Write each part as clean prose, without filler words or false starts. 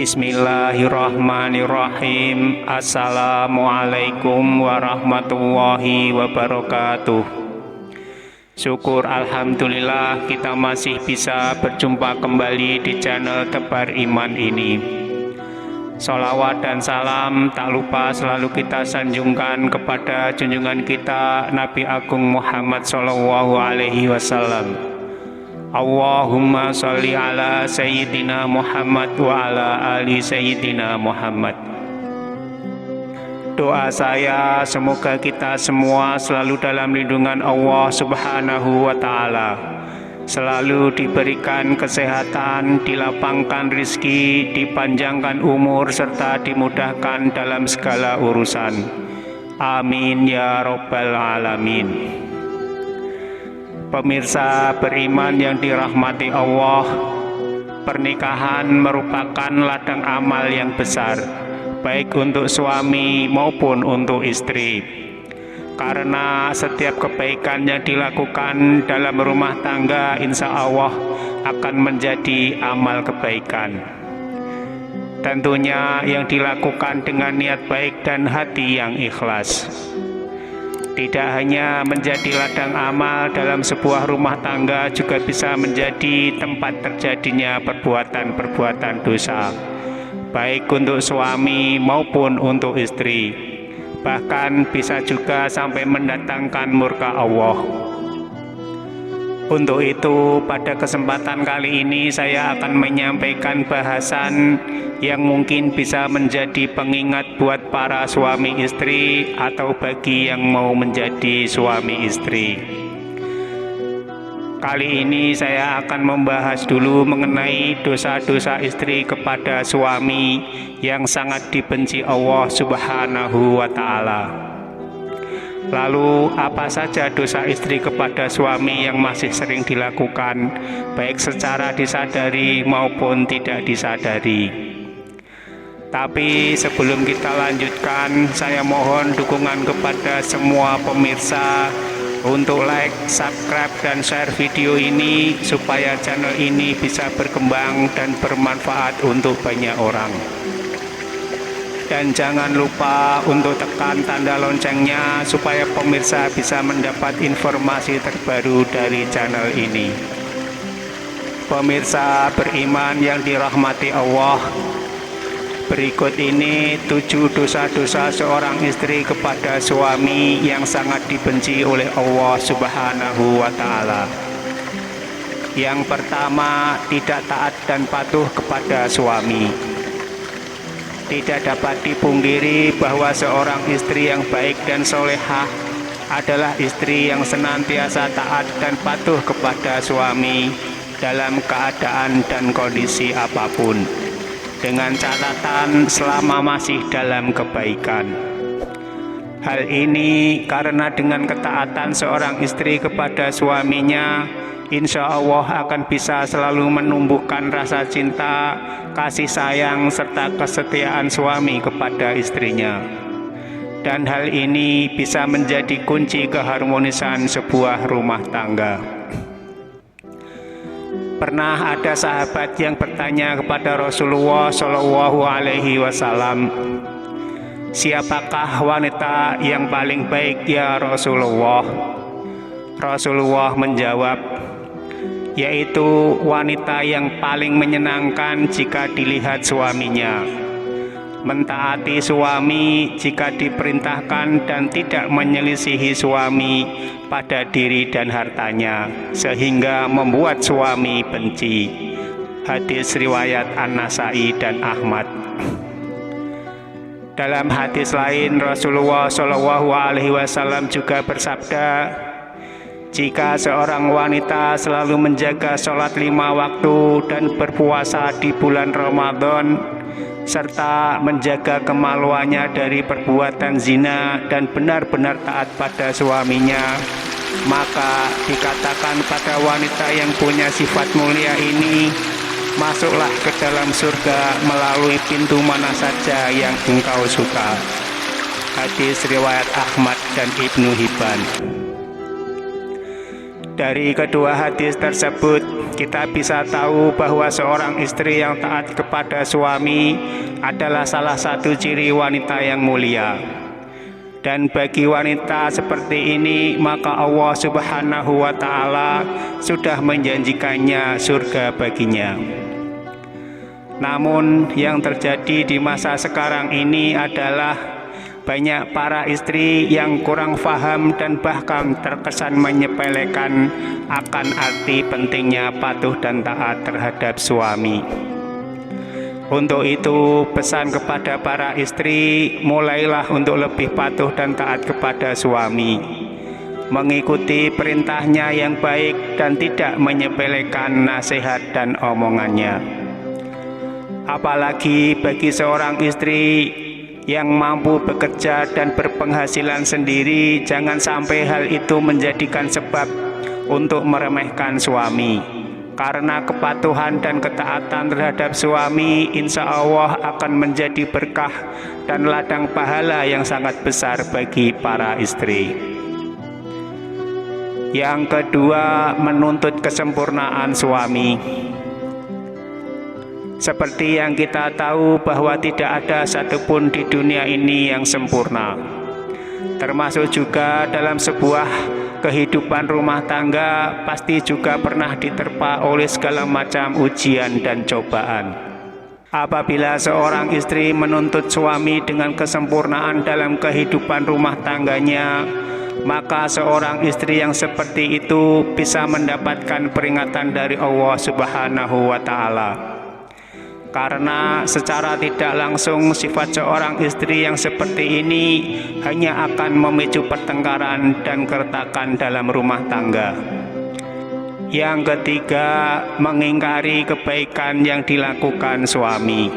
Bismillahirrahmanirrahim. Assalamualaikum warahmatullahi wabarakatuh. Syukur alhamdulillah kita masih bisa berjumpa kembali di channel Tebar Iman ini. Sholawat dan salam tak lupa selalu kita sanjungkan kepada junjungan kita Nabi Agung Muhammad Sallallahu Alaihi Wasallam. Allahumma sholli ala Sayyidina Muhammad wa ala ali Sayyidina Muhammad. Doa saya semoga kita semua selalu dalam lindungan Allah Subhanahu wa Ta'ala, selalu diberikan kesehatan, dilapangkan rizki, dipanjangkan umur, serta dimudahkan dalam segala urusan. Amin ya Rabbal Alamin. Pemirsa beriman yang dirahmati Allah, pernikahan merupakan ladang amal yang besar, baik untuk suami maupun untuk istri. Karena setiap kebaikan yang dilakukan dalam rumah tangga insya Allah akan menjadi amal kebaikan. Tentunya yang dilakukan dengan niat baik dan hati yang ikhlas. Tidak hanya menjadi ladang amal dalam sebuah rumah tangga, juga bisa menjadi tempat terjadinya perbuatan-perbuatan dosa, baik untuk suami maupun untuk istri. Bahkan bisa juga sampai mendatangkan murka Allah. Untuk itu, pada kesempatan kali ini saya akan menyampaikan bahasan yang mungkin bisa menjadi pengingat buat para suami istri atau bagi yang mau menjadi suami istri. Kali ini saya akan membahas dulu mengenai dosa-dosa istri kepada suami yang sangat dibenci Allah Subhanahu wa Ta'ala. Lalu apa saja dosa istri kepada suami yang masih sering dilakukan, baik secara disadari maupun tidak disadari. Tapi sebelum kita lanjutkan, saya mohon dukungan kepada semua pemirsa untuk like, subscribe, dan share video ini supaya channel ini bisa berkembang dan bermanfaat untuk banyak orang. Dan jangan lupa untuk tekan tanda loncengnya supaya pemirsa bisa mendapat informasi terbaru dari channel ini. Pemirsa beriman yang dirahmati Allah, berikut ini 7 dosa-dosa seorang istri kepada suami yang sangat dibenci oleh Allah Subhanahu wa Ta'ala. Yang pertama, tidak taat dan patuh kepada suami. Tidak dapat dipungkiri bahwa seorang istri yang baik dan solehah adalah istri yang senantiasa taat dan patuh kepada suami dalam keadaan dan kondisi apapun, dengan catatan selama masih dalam kebaikan. Hal ini karena dengan ketaatan seorang istri kepada suaminya, insya Allah akan bisa selalu menumbuhkan rasa cinta, kasih sayang, serta kesetiaan suami kepada istrinya. Dan hal ini bisa menjadi kunci keharmonisan sebuah rumah tangga. Pernah ada sahabat yang bertanya kepada Rasulullah Shallallahu Alaihi Wasallam, "Siapakah wanita yang paling baik ya Rasulullah?" Rasulullah menjawab, yaitu wanita yang paling menyenangkan jika dilihat suaminya, mentaati suami jika diperintahkan, dan tidak menyelisihi suami pada diri dan hartanya sehingga membuat suami benci. Hadis riwayat An-Nasai dan Ahmad. Dalam hadis lain, Rasulullah Shallallahu Alaihi Wasallam juga bersabda, jika seorang wanita selalu menjaga sholat 5 waktu dan berpuasa di bulan Ramadan, serta menjaga kemaluannya dari perbuatan zina dan benar-benar taat pada suaminya, maka dikatakan pada wanita yang punya sifat mulia ini, masuklah ke dalam surga melalui pintu mana saja yang engkau suka. Hadis riwayat Ahmad dan Ibnu Hibban. Dari kedua hadis tersebut, kita bisa tahu bahwa seorang istri yang taat kepada suami adalah salah satu ciri wanita yang mulia. Dan bagi wanita seperti ini, maka Allah Subhanahu wa Ta'ala sudah menjanjikannya surga baginya. Namun, yang terjadi di masa sekarang ini adalah banyak para istri yang kurang paham dan bahkan terkesan menyepelekan akan arti pentingnya patuh dan taat terhadap suami. Untuk itu, pesan kepada para istri, mulailah untuk lebih patuh dan taat kepada suami, mengikuti perintahnya yang baik dan tidak menyepelekan nasihat dan omongannya. Apalagi bagi seorang istri yang mampu bekerja dan berpenghasilan sendiri, jangan sampai hal itu menjadikan sebab untuk meremehkan suami. Karena kepatuhan dan ketaatan terhadap suami, insya Allah akan menjadi berkah dan ladang pahala yang sangat besar bagi para istri. Yang kedua, menuntut kesempurnaan suami. Seperti yang kita tahu bahwa tidak ada satupun di dunia ini yang sempurna. Termasuk juga dalam sebuah kehidupan rumah tangga pasti juga pernah diterpa oleh segala macam ujian dan cobaan. Apabila seorang istri menuntut suami dengan kesempurnaan dalam kehidupan rumah tangganya, maka seorang istri yang seperti itu bisa mendapatkan peringatan dari Allah Subhanahu wa Ta'ala. Karena secara tidak langsung sifat seorang istri yang seperti ini hanya akan memicu pertengkaran dan keretakan dalam rumah tangga. Yang ketiga, mengingkari kebaikan yang dilakukan suami.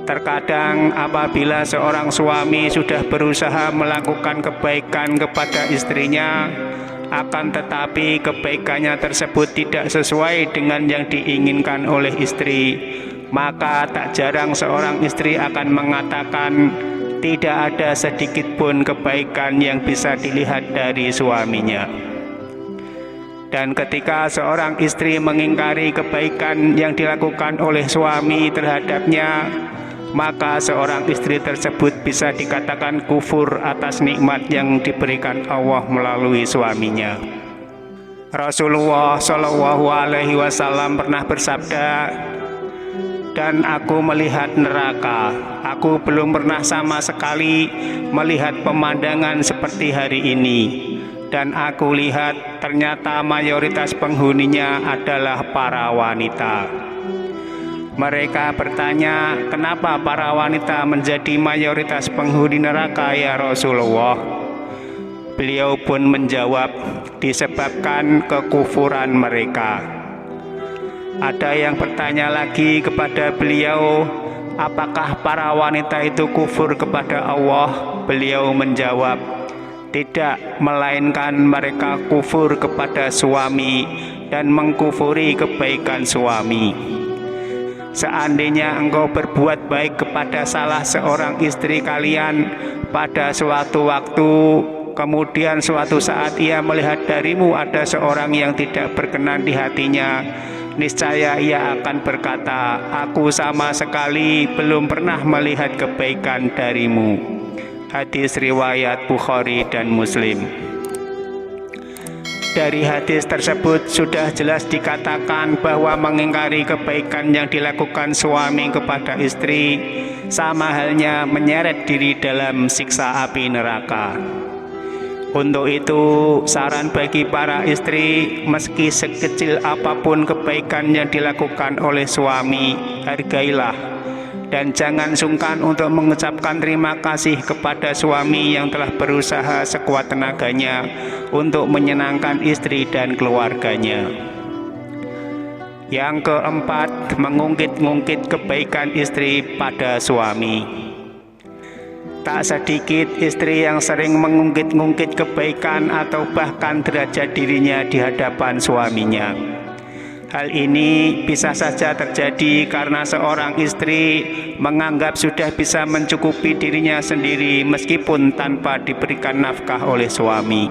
Terkadang apabila seorang suami sudah berusaha melakukan kebaikan kepada istrinya, akan tetapi kebaikannya tersebut tidak sesuai dengan yang diinginkan oleh istri, maka tak jarang seorang istri akan mengatakan tidak ada sedikit pun kebaikan yang bisa dilihat dari suaminya. Dan ketika seorang istri mengingkari kebaikan yang dilakukan oleh suami terhadapnya, maka seorang istri tersebut bisa dikatakan kufur atas nikmat yang diberikan Allah melalui suaminya. Rasulullah Shallallahu Alaihi Wasallam pernah bersabda, "Dan aku melihat neraka, aku belum pernah sama sekali melihat pemandangan seperti hari ini. Dan aku lihat ternyata mayoritas penghuninya adalah para wanita." Mereka bertanya, "Kenapa para wanita menjadi mayoritas penghuni neraka ya Rasulullah?" Beliau pun menjawab, "Disebabkan kekufuran mereka." Ada yang bertanya lagi kepada beliau, "Apakah para wanita itu kufur kepada Allah?" Beliau menjawab, "Tidak, melainkan mereka kufur kepada suami dan mengkufuri kebaikan suami. Seandainya engkau berbuat baik kepada salah seorang istri kalian pada suatu waktu, kemudian suatu saat ia melihat darimu ada seorang yang tidak berkenan di hatinya, niscaya ia akan berkata, 'Aku sama sekali belum pernah melihat kebaikan darimu.'" Hadis riwayat Bukhari dan Muslim. Dari hadis tersebut sudah jelas dikatakan bahwa mengingkari kebaikan yang dilakukan suami kepada istri sama halnya menyeret diri dalam siksa api neraka. Untuk itu, saran bagi para istri, meski sekecil apapun kebaikan yang dilakukan oleh suami, hargailah. Dan jangan sungkan untuk mengucapkan terima kasih kepada suami yang telah berusaha sekuat tenaganya untuk menyenangkan istri dan keluarganya. Yang keempat, mengungkit-ungkit kebaikan istri pada suami. Tak sedikit istri yang sering mengungkit-ungkit kebaikan atau bahkan derajat dirinya di hadapan suaminya. Hal ini bisa saja terjadi karena seorang istri menganggap sudah bisa mencukupi dirinya sendiri meskipun tanpa diberikan nafkah oleh suami.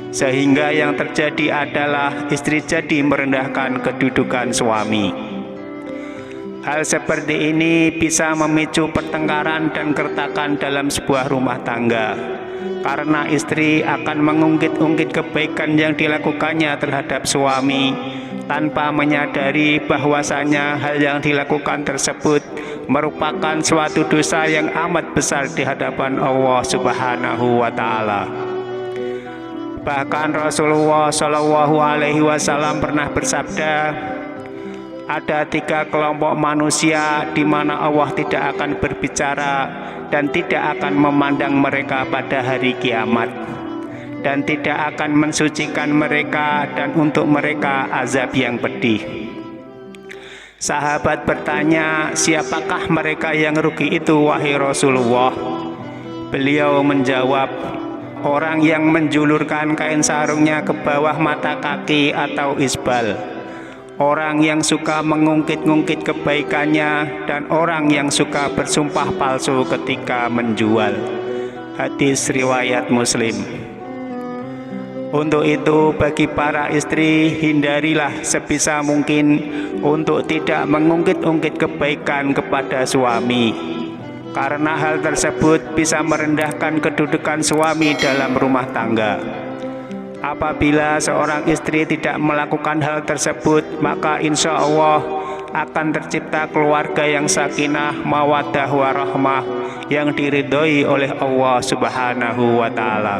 sehingga yang terjadi adalah istri jadi merendahkan kedudukan suami. Hal seperti ini bisa memicu pertengkaran dan keretakan dalam sebuah rumah tangga, karena istri akan mengungkit-ungkit kebaikan yang dilakukannya terhadap suami tanpa menyadari bahwasanya hal yang dilakukan tersebut merupakan suatu dosa yang amat besar di hadapan Allah Subhanahu wa Ta'ala. Bahkan Rasulullah Shallallahu Alaihi Wasallam pernah bersabda, ada 3 kelompok manusia di mana Allah tidak akan berbicara dan tidak akan memandang mereka pada hari kiamat, dan tidak akan mensucikan mereka, dan untuk mereka azab yang pedih. Sahabat bertanya, siapakah mereka yang rugi itu wahai Rasulullah? Beliau menjawab, orang yang menjulurkan kain sarungnya ke bawah mata kaki atau isbal, orang yang suka mengungkit-ungkit kebaikannya, dan orang yang suka bersumpah palsu ketika menjual. Hadis riwayat Muslim. Untuk itu, bagi para istri, hindarilah sebisa mungkin untuk tidak mengungkit-ungkit kebaikan kepada suami, karena hal tersebut bisa merendahkan kedudukan suami dalam rumah tangga. Apabila seorang istri tidak melakukan hal tersebut, maka insya Allah akan tercipta keluarga yang sakinah, mawaddah, warahmah, yang diridhoi oleh Allah Subhanahu wa Ta'ala.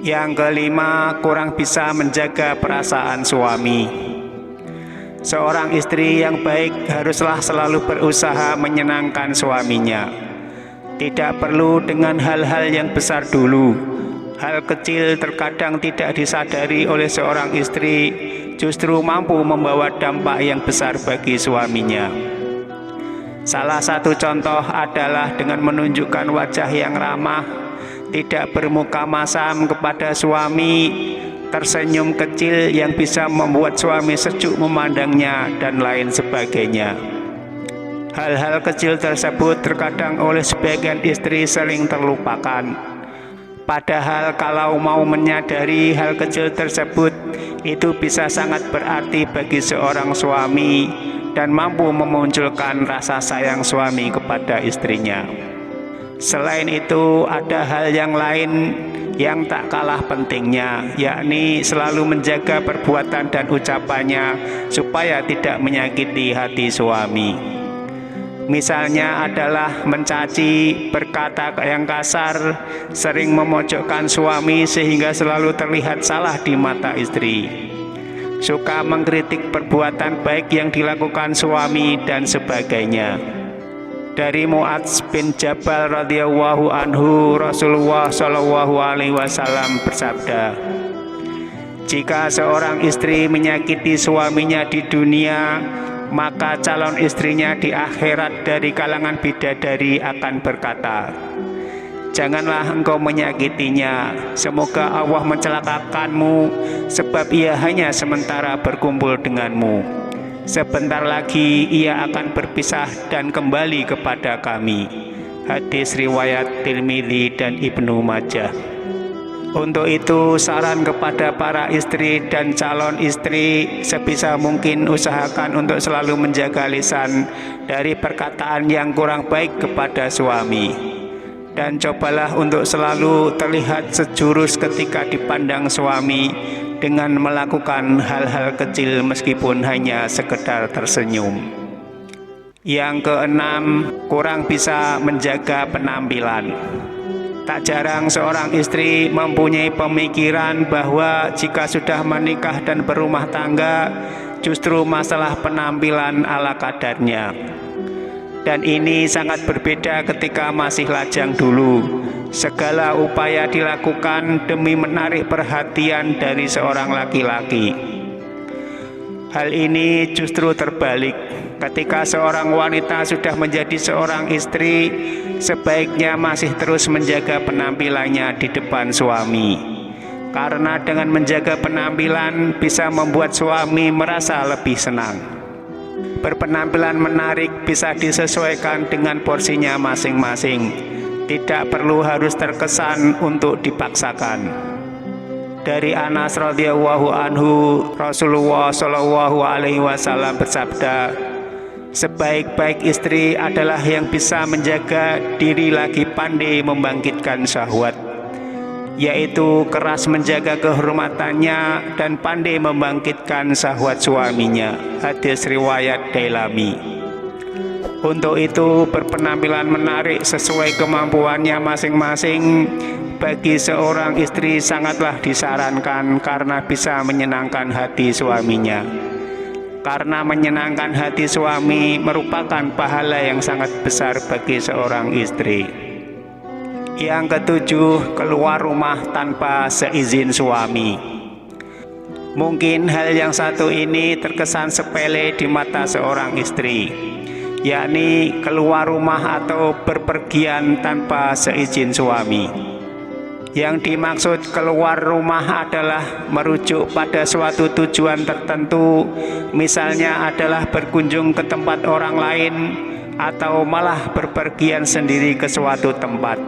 Yang kelima, kurang bisa menjaga perasaan suami. Seorang istri yang baik haruslah selalu berusaha menyenangkan suaminya. Tidak perlu dengan hal-hal yang besar dulu. Hal kecil terkadang tidak disadari oleh seorang istri justru mampu membawa dampak yang besar bagi suaminya. Salah satu contoh adalah dengan menunjukkan wajah yang ramah, tidak bermuka masam kepada suami, tersenyum kecil yang bisa membuat suami sejuk memandangnya, dan lain sebagainya. Hal-hal kecil tersebut terkadang oleh sebagian istri sering terlupakan. Padahal kalau mau menyadari hal kecil tersebut, itu bisa sangat berarti bagi seorang suami dan mampu memunculkan rasa sayang suami kepada istrinya. Selain itu, ada hal yang lain yang tak kalah pentingnya, yakni selalu menjaga perbuatan dan ucapannya supaya tidak menyakiti hati suami. Misalnya adalah mencaci, berkata yang kasar, sering memojokkan suami sehingga selalu terlihat salah di mata istri, suka mengkritik perbuatan baik yang dilakukan suami, dan sebagainya. Dari Mu'adz bin Jabal radhiyallahu anhu, Rasulullah Shallallahu Alaihi Wasallam bersabda, jika seorang istri menyakiti suaminya di dunia, maka calon istrinya di akhirat dari kalangan bidadari akan berkata, janganlah engkau menyakitinya, semoga Allah mencelakakanmu, sebab ia hanya sementara berkumpul denganmu. Sebentar lagi ia akan berpisah dan kembali kepada kami. Hadis riwayat Tirmidzi dan Ibnu Majah. Untuk itu, saran kepada para istri dan calon istri, sebisa mungkin usahakan untuk selalu menjaga lisan dari perkataan yang kurang baik kepada suami, dan cobalah untuk selalu terlihat sejurus ketika dipandang suami dengan melakukan hal-hal kecil meskipun hanya sekedar tersenyum. Yang keenam, kurang bisa menjaga penampilan. Tak jarang seorang istri mempunyai pemikiran bahwa jika sudah menikah dan berumah tangga, justru masalah penampilan ala kadarnya. Dan ini sangat berbeda ketika masih lajang dulu. Segala upaya dilakukan demi menarik perhatian dari seorang laki-laki. Hal ini justru terbalik. Ketika seorang wanita sudah menjadi seorang istri, sebaiknya masih terus menjaga penampilannya di depan suami. Karena dengan menjaga penampilan bisa membuat suami merasa lebih senang. Berpenampilan menarik bisa disesuaikan dengan porsinya masing-masing. Tidak perlu harus terkesan untuk dipaksakan. Dari Anas radhiyallahu anhu, Rasulullah shallallahu alaihi wasallam bersabda, sebaik-baik istri adalah yang bisa menjaga diri lagi pandai membangkitkan syahwat, yaitu keras menjaga kehormatannya dan pandai membangkitkan syahwat suaminya. Hadis riwayat Dailami. Untuk itu berpenampilan menarik sesuai kemampuannya masing-masing bagi seorang istri sangatlah disarankan karena bisa menyenangkan hati suaminya. Karena menyenangkan hati suami merupakan pahala yang sangat besar bagi seorang istri. Yang ketujuh, keluar rumah tanpa seizin suami. Mungkin hal yang satu ini terkesan sepele di mata seorang istri, yakni keluar rumah atau berpergian tanpa seizin suami. Yang dimaksud keluar rumah adalah merujuk pada suatu tujuan tertentu, misalnya adalah berkunjung ke tempat orang lain atau malah berpergian sendiri ke suatu tempat.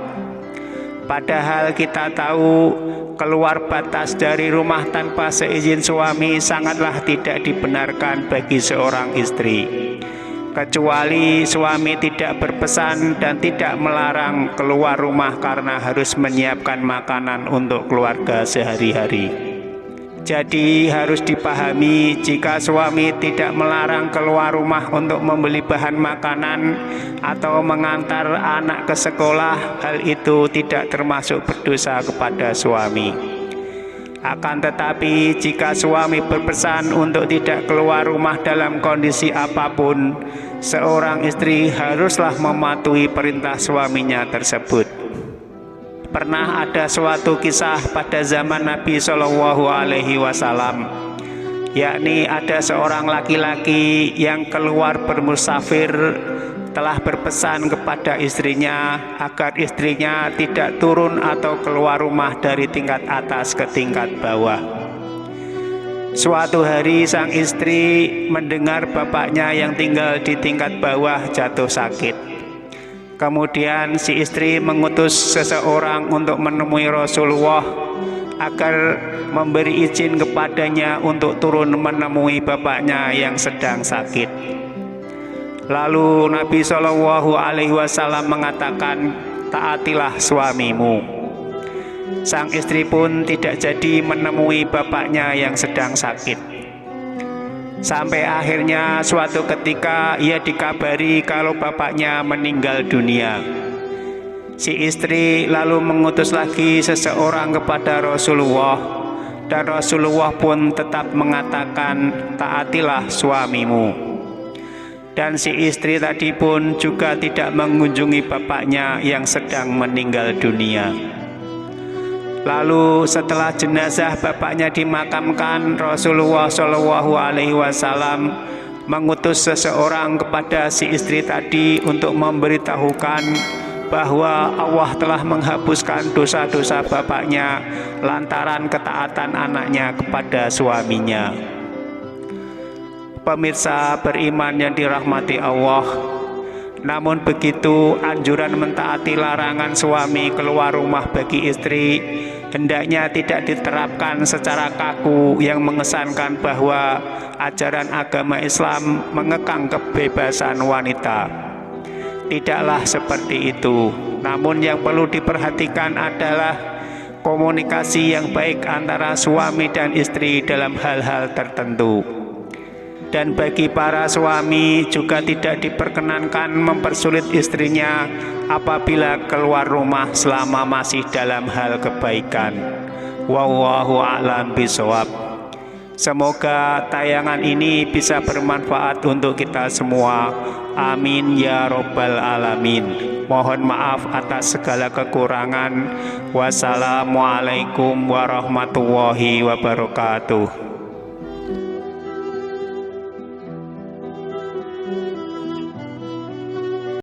Padahal kita tahu keluar batas dari rumah tanpa seizin suami sangatlah tidak dibenarkan bagi seorang istri, kecuali suami tidak berpesan dan tidak melarang keluar rumah karena harus menyiapkan makanan untuk keluarga sehari-hari. Jadi harus dipahami, jika suami tidak melarang keluar rumah untuk membeli bahan makanan atau mengantar anak ke sekolah, hal itu tidak termasuk berdosa kepada suami. Akan tetapi jika suami berpesan untuk tidak keluar rumah dalam kondisi apapun, seorang istri haruslah mematuhi perintah suaminya tersebut. Pernah ada suatu kisah pada zaman Nabi Shallallahu Alaihi Wasallam, yakni ada seorang laki-laki yang keluar bermusafir telah berpesan kepada istrinya agar istrinya tidak turun atau keluar rumah dari tingkat atas ke tingkat bawah. Suatu hari sang istri mendengar bapaknya yang tinggal di tingkat bawah jatuh sakit. Kemudian si istri mengutus seseorang untuk menemui Rasulullah agar memberi izin kepadanya untuk turun menemui bapaknya yang sedang sakit. Lalu Nabi Shallallahu Alaihi Wasallam mengatakan, taatilah suamimu. Sang istri pun tidak jadi menemui bapaknya yang sedang sakit. Sampai akhirnya suatu ketika ia dikabari kalau bapaknya meninggal dunia. Si istri lalu mengutus lagi seseorang kepada Rasulullah, dan Rasulullah pun tetap mengatakan, taatilah suamimu. Dan si istri tadi pun juga tidak mengunjungi bapaknya yang sedang meninggal dunia. Lalu setelah jenazah bapaknya dimakamkan, Rasulullah Shallallahu Alaihi Wasallam mengutus seseorang kepada si istri tadi untuk memberitahukan bahwa Allah telah menghapuskan dosa-dosa bapaknya lantaran ketaatan anaknya kepada suaminya. Pemirsa beriman yang dirahmati Allah, namun begitu anjuran mentaati larangan suami keluar rumah bagi istri hendaknya tidak diterapkan secara kaku yang mengesankan bahwa ajaran agama Islam mengekang kebebasan wanita. Tidaklah seperti itu. Namun yang perlu diperhatikan adalah komunikasi yang baik antara suami dan istri dalam hal-hal tertentu. Dan bagi para suami juga tidak diperkenankan mempersulit istrinya apabila keluar rumah selama masih dalam hal kebaikan. Wallahu a'lam bishawab. Semoga tayangan ini bisa bermanfaat untuk kita semua. Amin ya robbal alamin. Mohon maaf atas segala kekurangan. Wassalamualaikum warahmatullahi wabarakatuh.